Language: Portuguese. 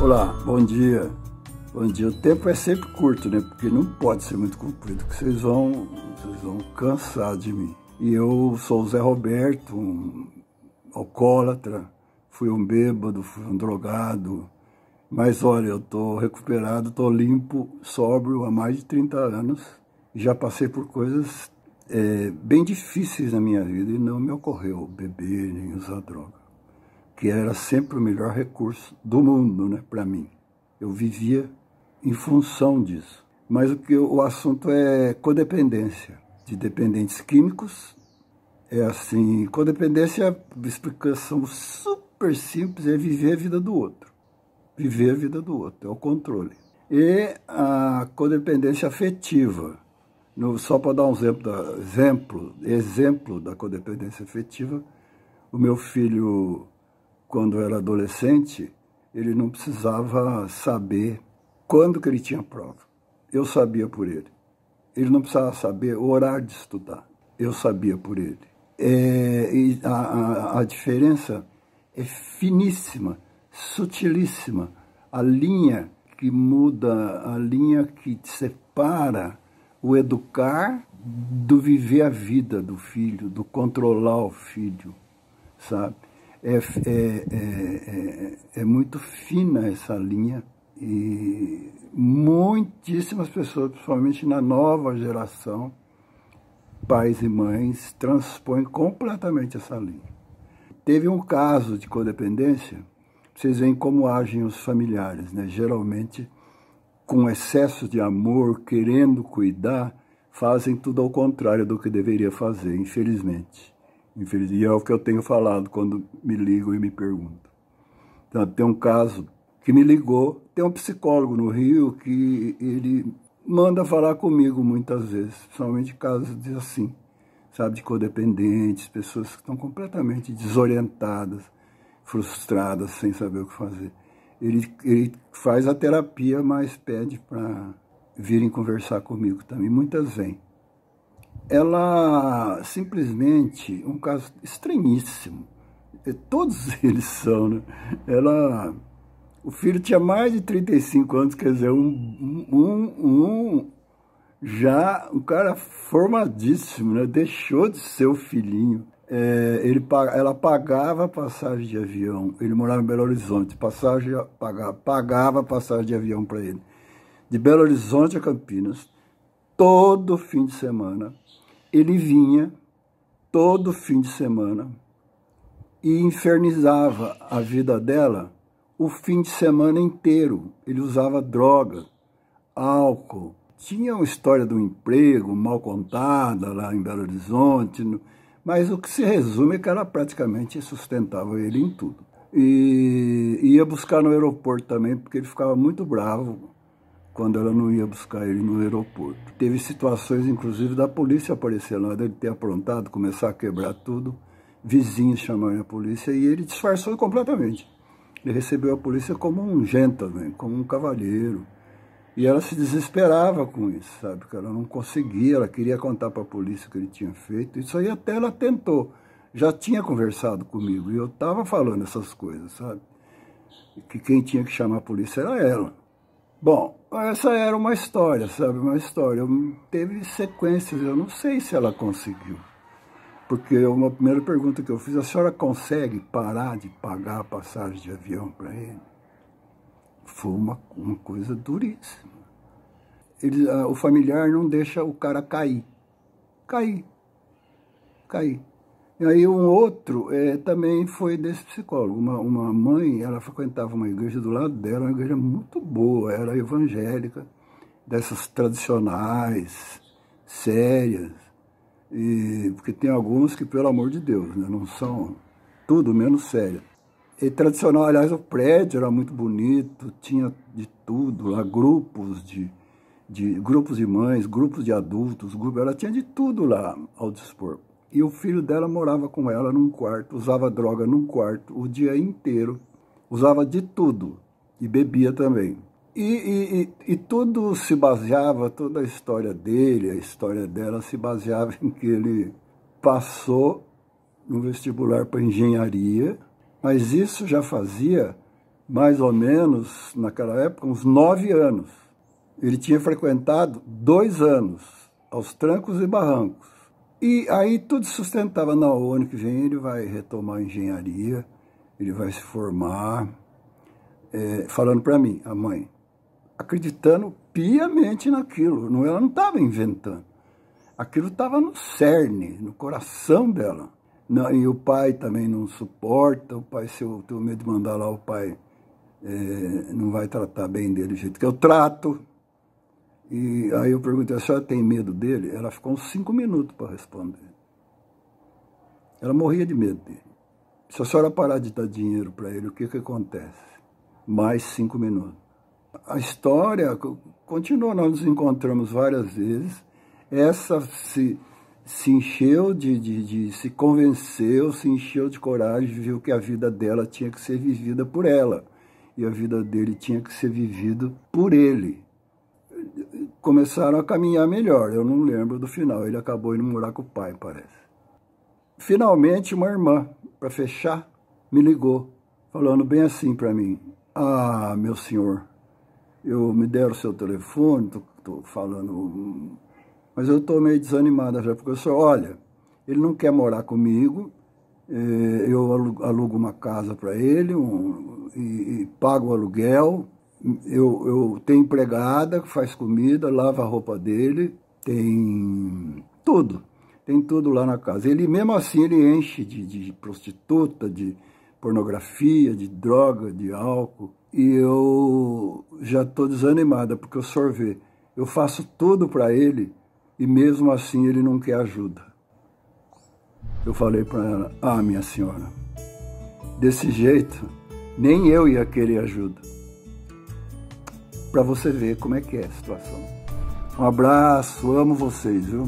Olá, bom dia. Bom dia. O tempo é sempre curto, né? Porque não pode ser muito comprido, porque vocês vão cansar de mim. E eu sou o Zé Roberto, um alcoólatra, fui um bêbado, fui um drogado. Mas olha, eu tô recuperado, tô limpo, sóbrio há mais de 30 anos. Já passei por coisas bem difíceis na minha vida e não me ocorreu beber nem usar droga, que era sempre o melhor recurso do mundo, né, para mim. Eu vivia em função disso. Mas o assunto é codependência, de dependentes químicos. É assim, codependência, explicação super simples, é viver a vida do outro. Viver a vida do outro, é o controle. E a codependência afetiva, só para dar um exemplo da codependência afetiva, o meu filho, quando era adolescente, ele não precisava saber quando que ele tinha prova. Eu sabia por ele. Ele não precisava saber o horário de estudar. Eu sabia por ele. E a diferença é finíssima, sutilíssima. A linha que muda, a linha que separa o educar do viver a vida do filho, do controlar o filho, sabe? É muito fina essa linha e muitíssimas pessoas, principalmente na nova geração, pais e mães, transpõem completamente essa linha. Teve um caso de codependência, vocês veem como agem os familiares, né? Geralmente, com excesso de amor, querendo cuidar, fazem tudo ao contrário do que deveria fazer, infelizmente. E é o que eu tenho falado quando me ligam e me perguntam. Então, tem um caso que me ligou, tem um psicólogo no Rio que ele manda falar comigo muitas vezes, principalmente casos de assim, sabe, de codependentes, pessoas que estão completamente desorientadas, frustradas, sem saber o que fazer. Ele faz a terapia, mas pede para virem conversar comigo também, muitas vêm. Ela simplesmente, um caso estranhíssimo, todos eles são, né? O filho tinha mais de 35 anos, quer dizer, já um cara formadíssimo, né? Deixou de ser o filhinho. Ela pagava passagem de avião, ele morava em Belo Horizonte, pagava passagem de avião para ele, de Belo Horizonte a Campinas, todo fim de semana. Ele vinha todo fim de semana e infernizava a vida dela o fim de semana inteiro. Ele usava droga, álcool. Tinha uma história do emprego mal contada lá em Belo Horizonte, mas o que se resume é que ela praticamente sustentava ele em tudo. E ia buscar no aeroporto também, porque ele ficava muito bravo quando ela não ia buscar ele no aeroporto. Teve situações, inclusive, da polícia aparecer lá, dele ter aprontado, começar a quebrar tudo, vizinhos chamarem a polícia, e ele disfarçou completamente. Ele recebeu a polícia como um gentleman, como um cavalheiro. E ela se desesperava com isso, sabe? Porque ela não conseguia, ela queria contar para a polícia o que ele tinha feito. Isso aí até ela tentou. Já tinha conversado comigo, e eu estava falando essas coisas, sabe? Que quem tinha que chamar a polícia era ela. Bom, essa era uma história, sabe? Uma história. Teve sequências, eu não sei se ela conseguiu. Porque uma primeira pergunta que eu fiz, a senhora consegue parar de pagar a passagem de avião para ele? Foi uma coisa duríssima. O familiar não deixa o cara cair. Cair. E aí um outro também foi desse psicólogo. Uma mãe, ela frequentava uma igreja do lado dela, uma igreja muito boa, era evangélica, dessas tradicionais, sérias. Porque tem algumas que, pelo amor de Deus, né, não são tudo menos sérias. E tradicional, aliás, o prédio era muito bonito, tinha de tudo lá, grupos de mães, grupos de adultos, ela tinha de tudo lá ao dispor. E o filho dela morava com ela num quarto, usava droga num quarto o dia inteiro, usava de tudo e bebia também. E tudo se baseava, toda a história dele, a história dela se baseava em que ele passou no vestibular para engenharia, mas isso já fazia mais ou menos, naquela época, uns 9 anos. Ele tinha frequentado 2 anos, aos trancos e barrancos. E aí tudo sustentava, não, o ano que vem ele vai retomar a engenharia, ele vai se formar, falando para mim, a mãe, acreditando piamente naquilo, ela não estava inventando. Aquilo estava no cerne, no coração dela. Não, e o pai também não suporta, o pai, se eu tenho medo de mandar lá, o pai não vai tratar bem dele do jeito que eu trato. E aí eu perguntei, a senhora tem medo dele? Ela ficou uns 5 minutos para responder. Ela morria de medo dele. Se a senhora parar de dar dinheiro para ele, o que acontece? Mais 5 minutos. A história continua, nós nos encontramos várias vezes. Essa se encheu se convenceu, se encheu de coragem, viu que a vida dela tinha que ser vivida por ela. E a vida dele tinha que ser vivida por ele. Começaram a caminhar melhor, eu não lembro do final, ele acabou indo morar com o pai, parece. Finalmente, uma irmã, para fechar, me ligou, falando bem assim para mim, ah, meu senhor, me deram o seu telefone, tô falando, mas eu estou meio desanimada já, porque o senhor, olha, ele não quer morar comigo, eu alugo uma casa para ele e pago o aluguel. Eu tenho empregada que faz comida, lava a roupa dele, tem tudo lá na casa. Ele mesmo assim ele enche de prostituta, de pornografia, de droga, de álcool. E eu já estou desanimada, porque o senhor vê, eu faço tudo para ele e mesmo assim ele não quer ajuda. Eu falei para ela, ah, minha senhora, desse jeito nem eu ia querer ajuda. Para você ver como é que é a situação. Um abraço, amo vocês, viu?